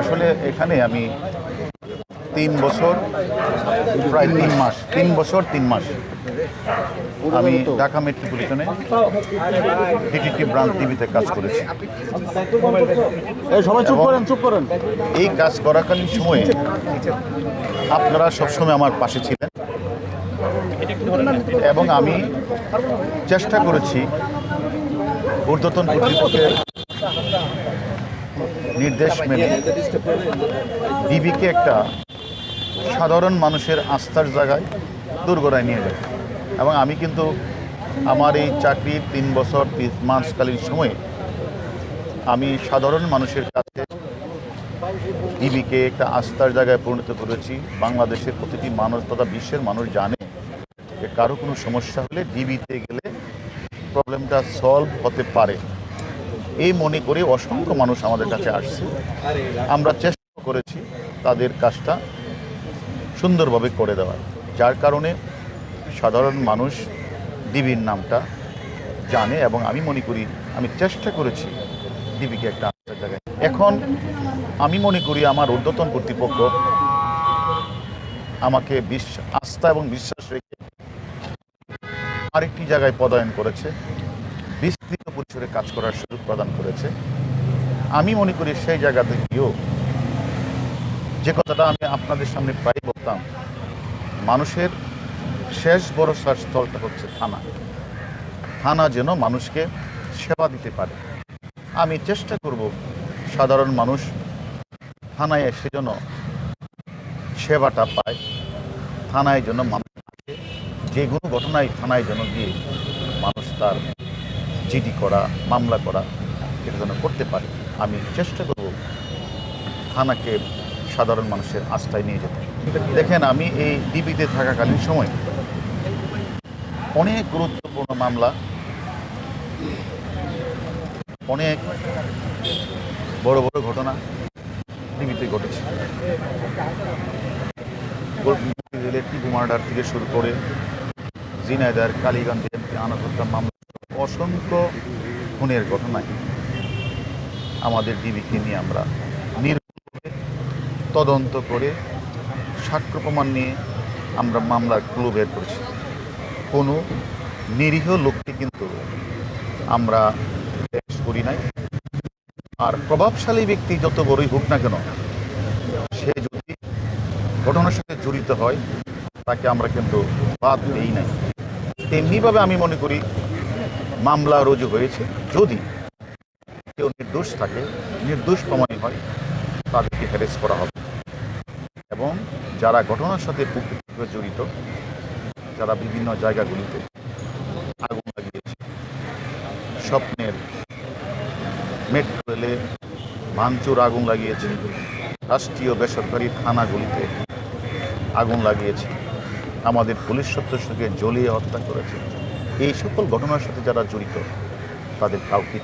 আসলে এখানে আমি 3 বছর প্রায় 3 বছর 3 মাস আমি ঢাকা মেট্রোপলিটনে ডিটিটি ব্রাঞ্চ টিভিতে কাজ করেছি। সবাই চুপ করেন। এই কাজ করাকালীন সময়ে আপনারা সবসময় আমার পাশে ছিলেন এবং আমি চেষ্টা করেছি ঊর্ধ্বতন কর্তৃপক্ষের নির্দেশ মেনে ডিবিকে একটা সাধারণ মানুষের আস্থার জায়গায় দোরগোড়ায় নিয়ে যায়। এবং আমি কিন্তু আমার এই চাকরির 3 বছর 3 মাসকালীন সময়ে আমি সাধারণ মানুষের কাছে ডিবিকে একটা আস্থার জায়গায় পরিণত করেছি। বাংলাদেশের প্রতিটি মানুষ তথা বিশ্বের মানুষ জানে যে কারো কোনো সমস্যা হলে ডিবিতে গেলে প্রবলেমটা সলভ হতে পারে। এই মনে করে অসংখ্য মানুষ আমাদের কাছে আসছে। আমরা চেষ্টা করেছি তাদের কাজটা সুন্দরভাবে করে দেওয়ার, যার কারণে সাধারণ মানুষ ডিবির নামটা জানে। এবং আমি মনে করি আমি চেষ্টা করেছি ডিবিকে একটা আস্থার জায়গায়। এখন আমি মনে করি আমার ঊর্ধ্বতন কর্তৃপক্ষ আমাকে আস্থা এবং বিশ্বাস রেখে আরেকটি জায়গায় পদায়ন করেছে, বিস্তৃত পরিসরে কাজ করার সুযোগ প্রদান করেছে। আমি মনে করি সেই জায়গাতে গিয়েও যে কথাটা আমি আপনাদের সামনে প্রায় বলতাম, মানুষের শেষ ভরসার স্থলটা হচ্ছে থানা। থানা যেন মানুষকে সেবা দিতে পারে। আমি চেষ্টা করব সাধারণ মানুষ থানায় এসে যেন সেবাটা পায়, থানায় যেন মানুষ যে কোনো ঘটনায় থানায় যেন গিয়ে মানুষ তার জিডি করা, মামলা করা এটা যেন করতে পারে। আমি চেষ্টা করব থানাকে সাধারণ মানুষের আস্থায় নিয়ে যেতে। দেখেন, আমি এই ডিবিতে থাকাকালীন সময় অনেক গুরুত্বপূর্ণ মামলা, অনেক বড় বড় ঘটনা ডিবিতে ঘটেছে। টিপু মার্ডার থেকে শুরু করে ঝিনাইদহ, কালীগঞ্জ এমপি আনাস হত্যা মামলা, অসংখ্য খুনের ঘটনায় আমাদের ডিবিকে নিয়ে আমরা নির্ভুলভাবে তদন্ত করে সাক্ষ্য প্রমাণ নিয়ে আমরা মামলার ক্লু বের করেছি। কোনো নিরীহ লোককে কিন্তু আমরা পেশ করি নাই। আর প্রভাবশালী ব্যক্তি যত বড়ই হোক না কেন, সে যদি ঘটনার সাথে জড়িত হয় তাকে আমরা কিন্তু বাদ দেই নাই। তেমনিভাবে আমি মনে করি মামলা রুজু হয়েছে। যদি কেউ নির্দোষ থাকে, নির্দোষ প্রমাণিত হয়, তাদেরকে হ্যারেস করা হবে। এবং যারা ঘটনার সাথে প্রকৃতভাবে জড়িত, যারা বিভিন্ন জায়গাগুলিতে আগুন লাগিয়েছে, স্বপ্নের মেট্রো রেলে ভাঙচুর আগুন লাগিয়েছে, রাষ্ট্রীয় বেসরকারি থানাগুলিতে আগুন লাগিয়েছে, আমাদের পুলিশ সদস্যকে জ্বলিয়ে হত্যা করেছে, এই সকল ঘটনার সাথে যারা জড়িত তাদের কাউকে